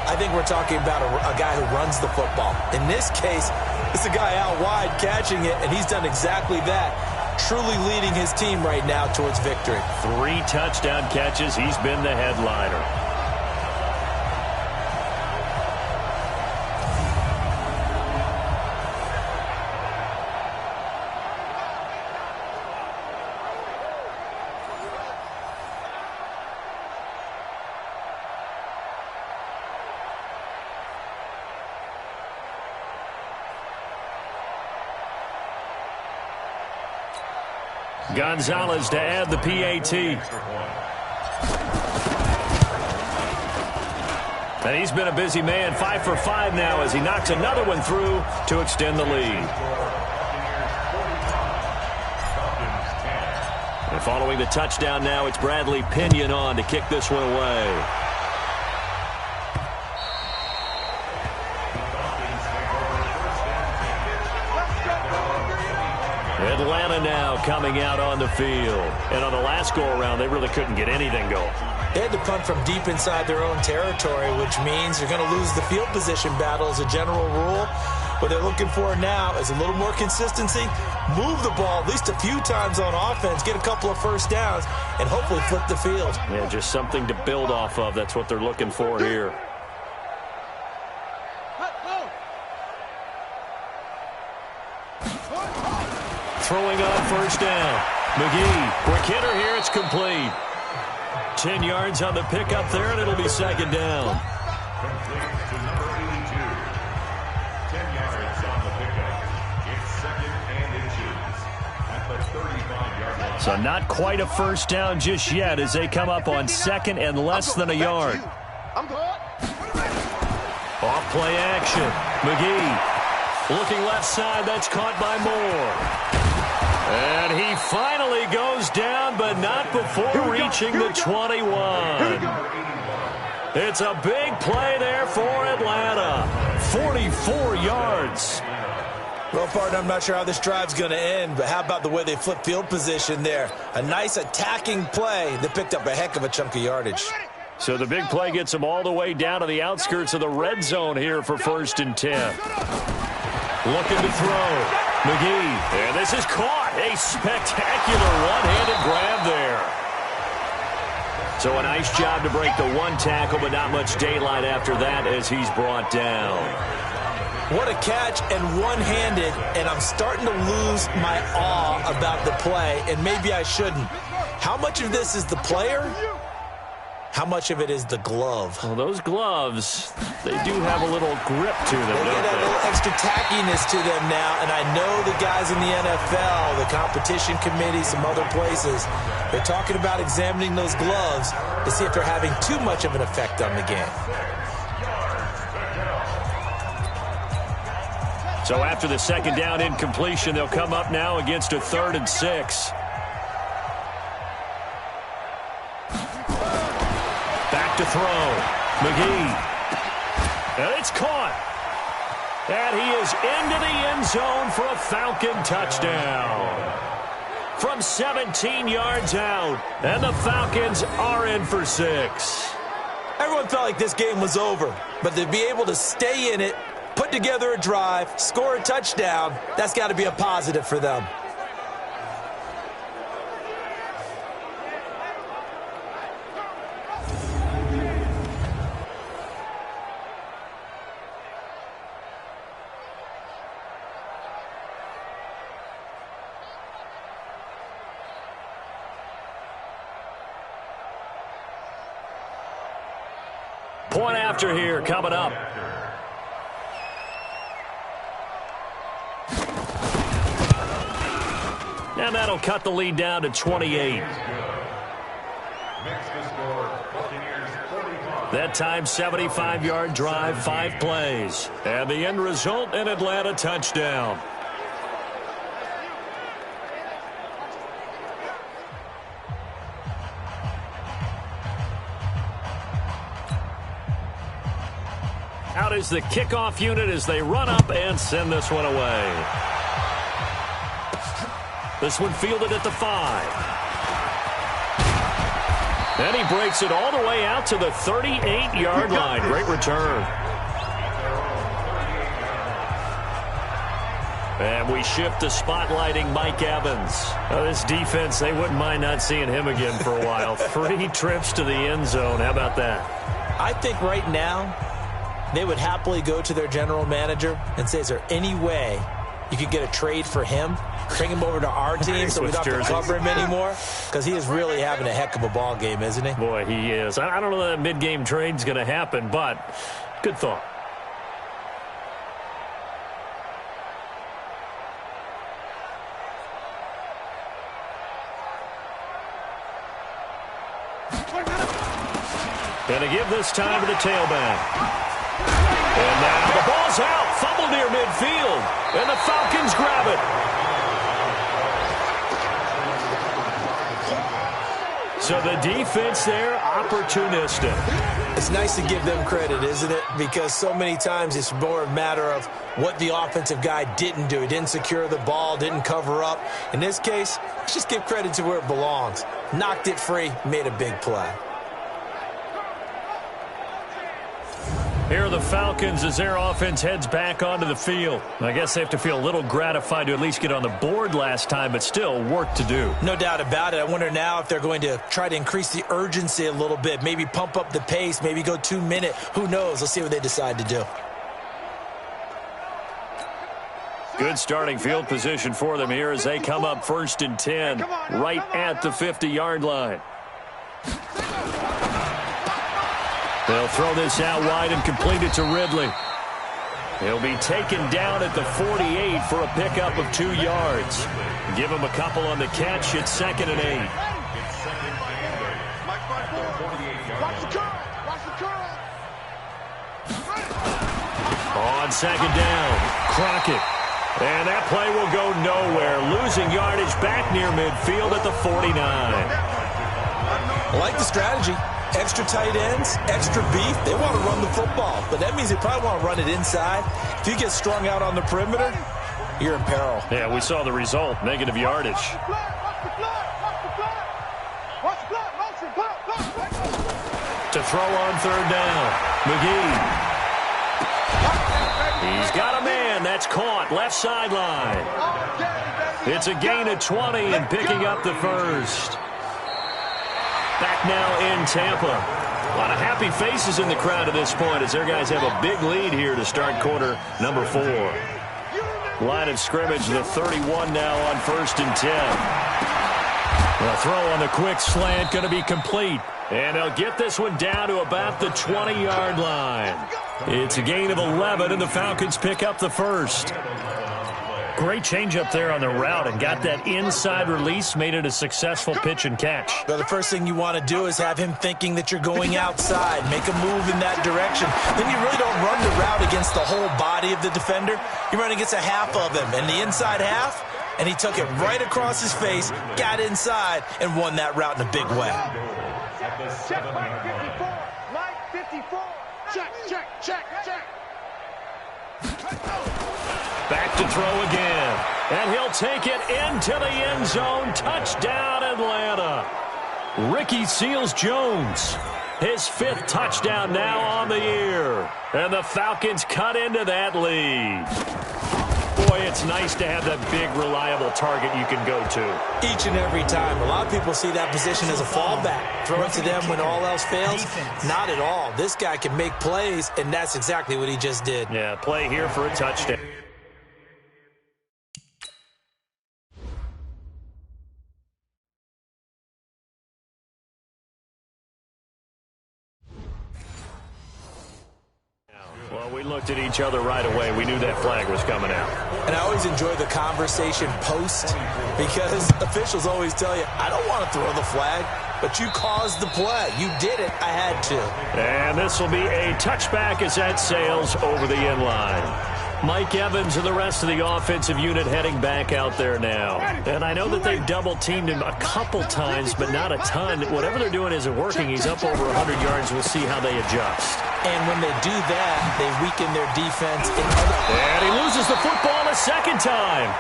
I think we're talking about a guy who runs the football. In this case, it's a guy out wide catching it, and he's done exactly that. Truly leading his team right now towards victory. 3 touchdown catches. He's been the headliner. Gonzalez to add the PAT. And he's been a busy man, 5 for 5 now as he knocks another one through to extend the lead. And following the touchdown now, it's Bradley Pinion on to kick this one away. Atlanta now coming out on the field. And on the last go-around, they really couldn't get anything going. They had to punt from deep inside their own territory, which means you're going to lose the field position battle as a general rule. What they're looking for now is a little more consistency, move the ball at least a few times on offense, get a couple of first downs, and hopefully flip the field. Yeah, just something to build off of. That's what they're looking for here. Throwing on first down. McGee, quick hitter here, it's complete. 10 yards on the pickup there, and it'll be 2nd down. Complete to number 82. 10 yards on the pickup. It's 2nd and inches at the 35-yard line. So not quite a first down just yet as they come up on 2nd and less than a yard. Off play action. McGee looking left side. That's caught by Moore. And he finally goes down, but not before reaching the 21. It's a big play there for Atlanta. 44 yards. Well, partner, I'm not sure how this drive's going to end, but how about the way they flip field position there? A nice attacking play that picked up a heck of a chunk of yardage. So the big play gets them all the way down to the outskirts of the red zone here for 1st and 10. Looking to throw. McGee. And this is caught. A spectacular one-handed grab there. So a nice job to break the 1 tackle, but not much daylight after that as he's brought down. What a catch and one-handed, and I'm starting to lose my awe about the play, and maybe I shouldn't. How much of this is the player? How much of it is the glove? Well, those gloves, they do have a little grip to them, They don't get a they? little extra tackiness to them now, and I know the guys in the NFL, the competition committee, some other places, they're talking about examining those gloves to see if they're having too much of an effect on the game. So after the second down incompletion, they'll come up now against a 3rd and 6. Back to throw. McGee. And it's caught. And he is into the end zone for a Falcon touchdown. From 17 yards out. And the Falcons are in for 6. Everyone felt like this game was over. But to be able to stay in it, put together a drive, score a touchdown, that's got to be a positive for them. Point after here coming up. And that'll cut the lead down to 28. That time, 75-yard drive, 5 plays. And the end result, an Atlanta touchdown. Out is the kickoff unit as they run up and send this one away. This one fielded at the 5. And he breaks it all the way out to the 38-yard line. Great return. And we shift to spotlighting Mike Evans. Now, this defense, they wouldn't mind not seeing him again for a while. 3 trips to the end zone. How about that? I think right now they would happily go to their general manager and say, is there any way you could get a trade for him? Bring him over to our team so we don't have to cover him anymore? Because he is really having a heck of a ball game, isn't he? Boy, he is. I don't know that mid-game trade's going to happen, but good thought. And to give this time to the tailback. And now the ball's out. Fumble near midfield. And the Falcons grab it. So the defense there, opportunistic. It's nice to give them credit, isn't it? Because so many times it's more a matter of what the offensive guy didn't do. He didn't secure the ball, didn't cover up. In this case, let's just give credit to where it belongs. Knocked it free, made a big play. Here are the Falcons as their offense heads back onto the field. I guess they have to feel a little gratified to at least get on the board last time, but still work to do. No doubt about it. I wonder now if they're going to try to increase the urgency a little bit, maybe pump up the pace, maybe go 2-minute. Who knows? Let's see what they decide to do. Good starting field position for them here as they come up 1st and 10, right at the 50-yard line. They'll throw this out wide and complete it to Ridley. He'll be taken down at the 48 for a pickup of 2 yards. Give him a couple on the catch. It's 2nd and 8. On 2nd down, Crockett. And that play will go nowhere. Losing yardage back near midfield at the 49. I like the strategy. Extra tight ends, extra beef. They want to run the football, but that means they probably want to run it inside. If you get strung out on the perimeter, you're in peril. Yeah, we saw the result, negative yardage. To throw on 3rd down, McGee. He's got a man. That's caught. Left sideline. It's a gain of 20 and picking up the 1st. Back now in Tampa. A lot of happy faces in the crowd at this point as their guys have a big lead here to start quarter number 4. Line of scrimmage, the 31 now on 1st and 10. The throw on the quick slant going to be complete. And they'll get this one down to about the 20-yard line. It's a gain of 11, and the Falcons pick up the 1st. Great change up there on the route and got that inside release, made it a successful pitch and catch. Well, the first thing you want to do is have him thinking that you're going outside, make a move in that direction. Then you really don't run the route against the whole body of the defender. You run against a half of him, and the inside half, and he took it right across his face, got inside, and won that route in a big way. Check, Mike 54. Mike 54. Check, check, check, check. Back to throw again. And he'll take it into the end zone. Touchdown, Atlanta. Ricky Seals-Jones. His 5th touchdown now on the year. And the Falcons cut into that lead. Boy, it's nice to have that big, reliable target you can go to. Each and every time. A lot of people see that position as a fallback. Throw it to them when all else fails. Not at all. This guy can make plays, and that's exactly what he just did. Yeah, play here for a touchdown. Well, we looked at each other right away. We knew that flag was coming out. And I always enjoy the conversation post because officials always tell you, I don't want to throw the flag, but you caused the play. You did it. I had to. And this will be a touchback as that sails over the end line. Mike Evans and the rest of the offensive unit heading back out there now. And I know that they've double-teamed him a couple times, but not a ton. Whatever they're doing isn't working. He's up over 100 yards. We'll see how they adjust. And when they do that, they weaken their defense. And he loses the football a second time.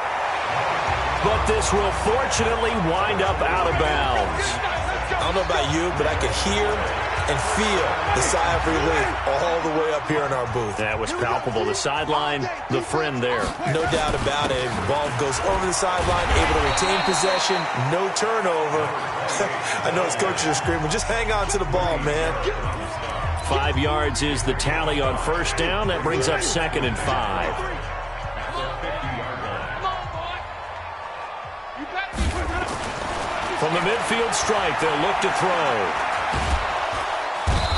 But this will fortunately wind up out of bounds. I don't know about you, but I could hear and feel the sigh of relief all the way up here in our booth. That was palpable. The sideline, the friend there. No doubt about it. The ball goes over the sideline, able to retain possession, no turnover. I know his coaches are screaming, just hang on to the ball, man. 5 yards is the tally on first down. That brings up 2nd and 5. From the midfield strike, they'll look to throw.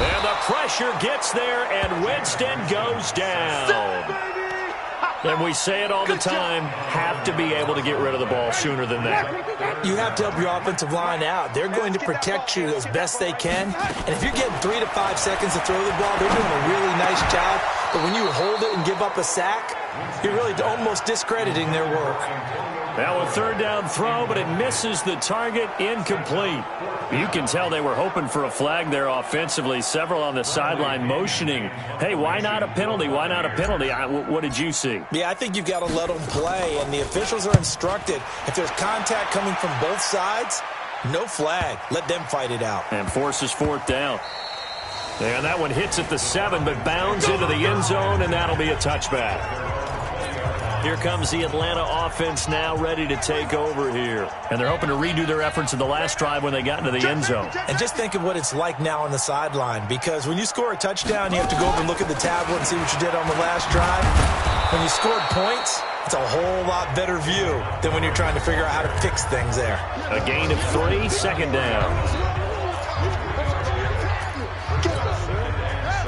And the pressure gets there, and Winston goes down. And we say it all the time, have to be able to get rid of the ball sooner than that. You have to help your offensive line out. They're going to protect you as best they can. And if you're getting 3 to 5 seconds to throw the ball, they're doing a really nice job. But when you hold it and give up a sack, you're really almost discrediting their work. Now a 3rd down throw, but it misses the target, incomplete. You can tell they were hoping for a flag there offensively. Several on the sideline motioning, hey, why not a penalty? Why not a penalty? What did you see? Yeah, I think you've got to let them play, and the officials are instructed. If there's contact coming from both sides, no flag. Let them fight it out. And forces 4th down. And that one hits at the 7, but bounds into the end zone, and that'll be a touchback. Here comes the Atlanta offense now ready to take over here. And they're hoping to redo their efforts in the last drive when they got into the end zone. And just think of what it's like now on the sideline, because when you score a touchdown, you have to go over and look at the tablet and see what you did on the last drive. When you scored points, it's a whole lot better view than when you're trying to figure out how to fix things there. A gain of 3, 2nd down.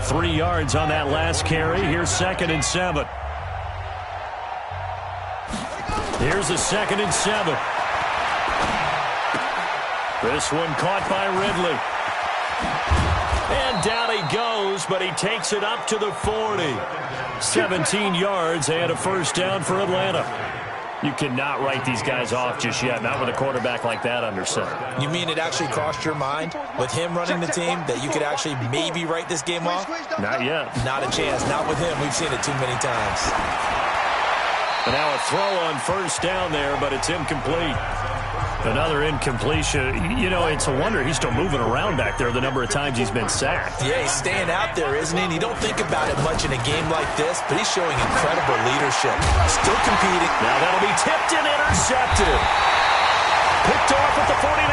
3 yards on that last carry. Here's 2nd and 7. Here's a 2nd and 7. This one caught by Ridley. And down he goes, but he takes it up to the 40. 17 yards and a 1st down for Atlanta. You cannot write these guys off just yet, not with a quarterback like that under center. You mean it actually crossed your mind with him running the team that you could actually maybe write this game off? Not yet. Not a chance. Not with him. We've seen it too many times. And now a throw on 1st down there, but it's incomplete. Another incompletion. You know, it's a wonder he's still moving around back there the number of times he's been sacked. Yeah, he's staying out there, isn't he? And you don't think about it much in a game like this, but he's showing incredible leadership. Still competing. Now that'll be tipped and intercepted. Picked off at the 49.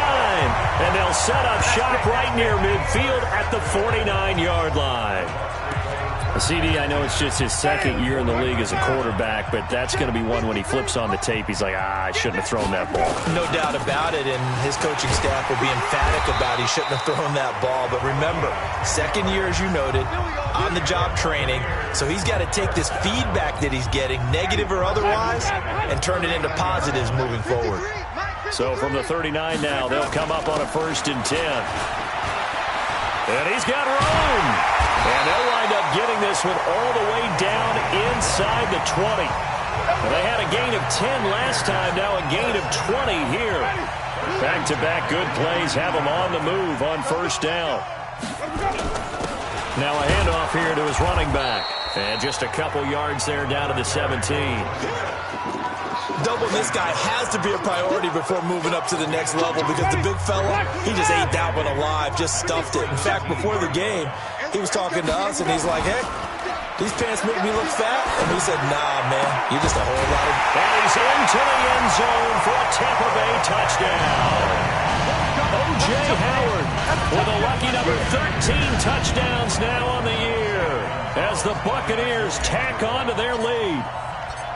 And they'll set up shop right near midfield at the 49-yard line. CD, I know it's just his second year in the league as a quarterback, but that's going to be one when he flips on the tape. He's like, I shouldn't have thrown that ball. No doubt about it, and his coaching staff will be emphatic about he shouldn't have thrown that ball. But remember, second year, as you noted, on-the-job training, so he's got to take this feedback that he's getting, negative or otherwise, and turn it into positives moving forward. So from the 39 now, they'll come up on a 1st and 10. And he's got room. And they'll wind up getting this one all the way down inside the 20. And they had a gain of 10 last time, now a gain of 20 here. Back-to-back good plays have them on the move on 1st down. Now a handoff here to his running back. And just a couple yards there down to the 17. Doubling this guy has to be a priority before moving up to the next level because the big fella, he just ate that one alive, just stuffed it. In fact, before the game, he was talking to us, and he's like, hey, these pants make me look fat? And we said, nah, man, you're just a whole lot of... And he's into the end zone for a Tampa Bay touchdown. O.J. Howard with a lucky number 13 touchdowns now on the year as the Buccaneers tack on to their lead.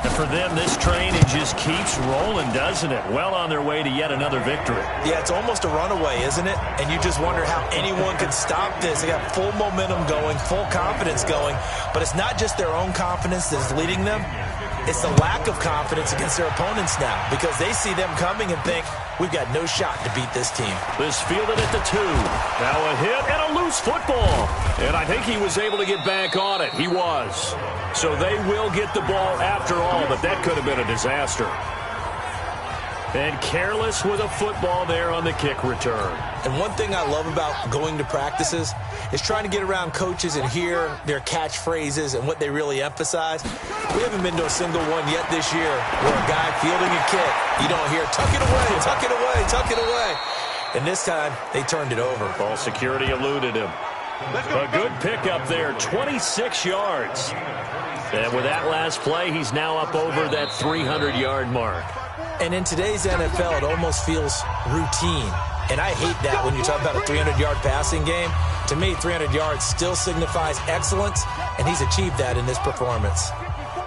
And for them, this train, it just keeps rolling, doesn't it? Well on their way to yet another victory. Yeah, it's almost a runaway, isn't it? And you just wonder how anyone could stop this. They got full momentum going, full confidence going. But it's not just their own confidence that is leading them. It's the lack of confidence against their opponents now because they see them coming and think, we've got no shot to beat this team. This fielded at the 2. Now a hit and a loose football. And I think he was able to get back on it. He was. So they will get the ball after all, but that could have been a disaster. And careless with a football there on the kick return. And one thing I love about going to practices is trying to get around coaches and hear their catchphrases and what they really emphasize. We haven't been to a single one yet this year where a guy fielding a kick, you don't hear, tuck it away, tuck it away, tuck it away. And this time, they turned it over. Ball security eluded him. A good pickup there, 26 yards. And with that last play, he's now up over that 300-yard mark. And in today's NFL, it almost feels routine. And I hate that when you talk about a 300-yard passing game. To me, 300 yards still signifies excellence, and he's achieved that in this performance.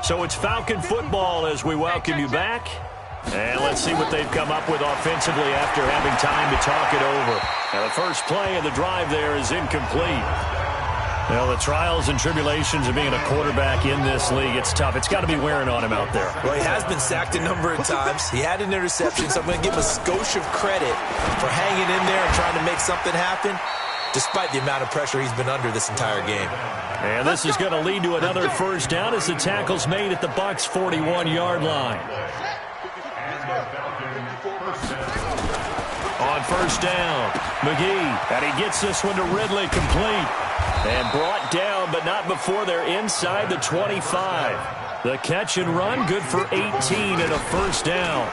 So it's Falcon football as we welcome you back. And let's see what they've come up with offensively after having time to talk it over. Now, the first play of the drive there is incomplete. Well, the trials and tribulations of being a quarterback in this league, it's tough. It's got to be wearing on him out there. Well, he has been sacked a number of times. He had an interception, so I'm going to give him a skosh of credit for hanging in there and trying to make something happen, despite the amount of pressure he's been under this entire game. And this is going to lead to another 1st down as the tackle's made at the Bucs' 41-yard line. On 1st down, McGee, and he gets this one to Ridley complete. And brought down, but not before they're inside the 25. The catch and run, good for 18 and a 1st down.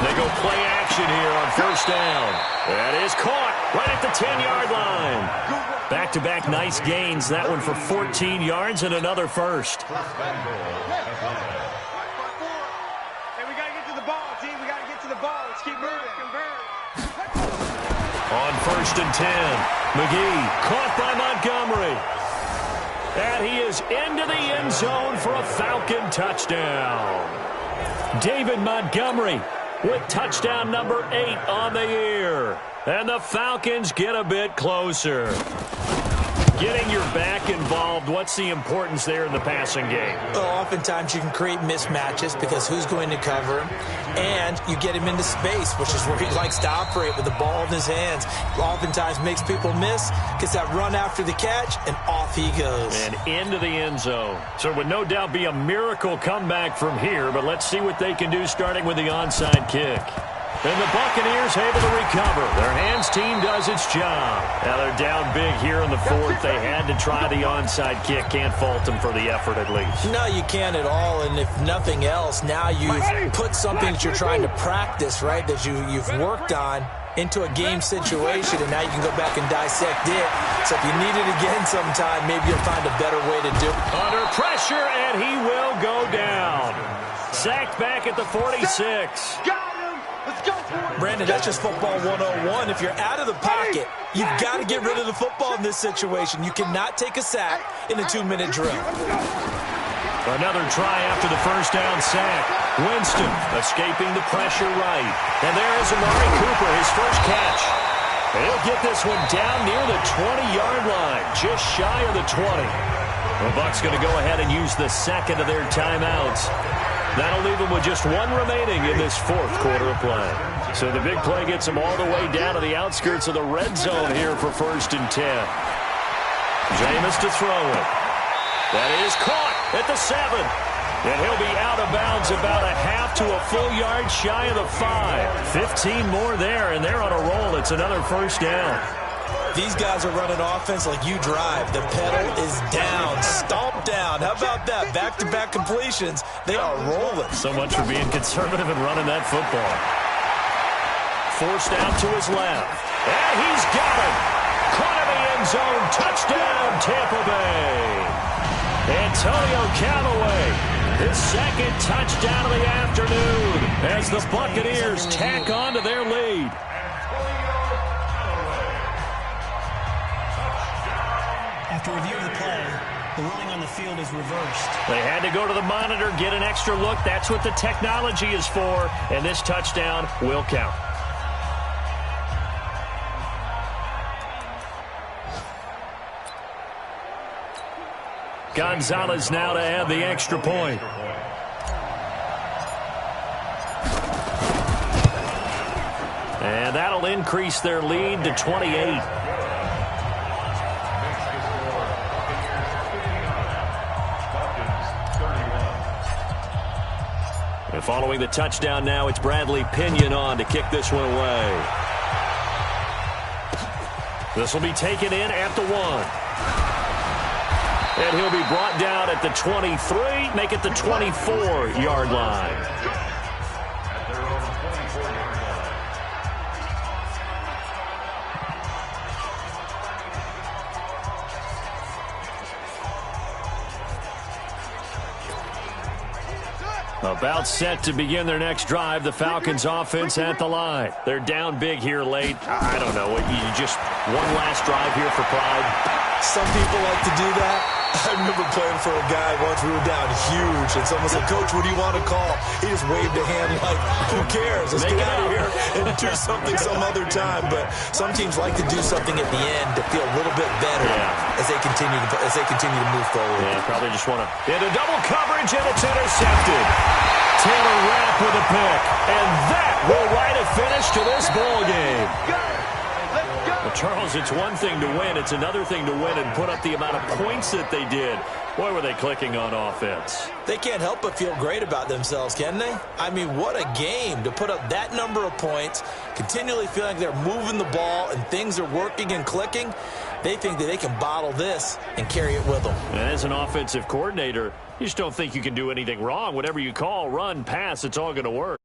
They go play action here on 1st down. That is caught right at the 10-yard line. Back-to-back nice gains. That one for 14 yards and another 1st. Hey, we got to get to the ball, team. We got to get to the ball. Let's keep moving. On 1st and 10, McGee caught by Montgomery. And he is into the end zone for a Falcon touchdown. David Montgomery with touchdown number 8 on the year. And the Falcons get a bit closer. Getting your back involved, what's the importance there in the passing game? Well, oftentimes you can create mismatches because who's going to cover him? And you get him into space, which is where he likes to operate with the ball in his hands. Oftentimes makes people miss, gets that run after the catch, and off he goes. And into the end zone. So it would no doubt be a miracle comeback from here, but let's see what they can do starting with the onside kick. And the Buccaneers able to recover. Their hands team does its job. Now they're down big here in the 4th. They had to try the onside kick. Can't fault them for the effort at least. No, you can't at all. And if nothing else, now you've put something that you're trying to practice, right, that you've worked on into a game situation, and now you can go back and dissect it. So if you need it again sometime, maybe you'll find a better way to do it. Under pressure, and he will go down. Sacked back at the 46. Got him! Let's go! Brandon, that's just football 101. If you're out of the pocket, you've got to get rid of the football in this situation. You cannot take a sack in a 2-minute drill. Another try after the first down sack. Winston escaping the pressure right. And there is Amari Cooper, his first catch. He'll get this one down near the 20-yard line, just shy of the 20. The Bucs going to go ahead and use the second of their timeouts. That'll leave them with just one remaining in this fourth quarter of play. So the big play gets them all the way down to the outskirts of the red zone here for 1st and 10. Jameis to throw it. That is caught at the 7. And he'll be out of bounds about a half to a full yard shy of the 5. 15 more there, and they're on a roll. It's another first down. These guys are running offense like you drive. The pedal is down, stomp down. How about that? Back-to-back completions. They are rolling. So much for being conservative and running that football. Forced out to his left. And he's got it. Caught in the end zone. Touchdown, Tampa Bay. Antonio Callaway, his second touchdown of the afternoon as the Buccaneers tack on to their lead. After review of the play, the ruling on the field is reversed. They had to go to the monitor, get an extra look. That's what the technology is for, and this touchdown will count. Gonzalez now to add the extra point. And that'll increase their lead to 28. And following the touchdown now, it's Bradley Pinion on to kick this one away. This will be taken in at the 1. And he'll be brought down at the 23, make it the 24-yard line. About set to begin their next drive, the Falcons offense at the line. They're down big here late. I don't know. You just one last drive here for pride. Some people like to do that. I remember playing for a guy once. We were down huge, and someone said, "Coach, what do you want to call?" He just waved a hand like, "Who cares? Let's get out of here and do something some other time." But some teams like to do something at the end to feel a little bit better as they continue to move forward. Yeah, probably just want to into double coverage, and it's intercepted. Taylor Rapp with a pick, and that will write a finish to this ball game. Well, Charles, it's one thing to win. It's another thing to win and put up the amount of points that they did. Boy, were they clicking on offense. They can't help but feel great about themselves, can they? I mean, what a game to put up that number of points, continually feeling like they're moving the ball and things are working and clicking. They think that they can bottle this and carry it with them. And as an offensive coordinator, you just don't think you can do anything wrong. Whatever you call, run, pass, it's all going to work.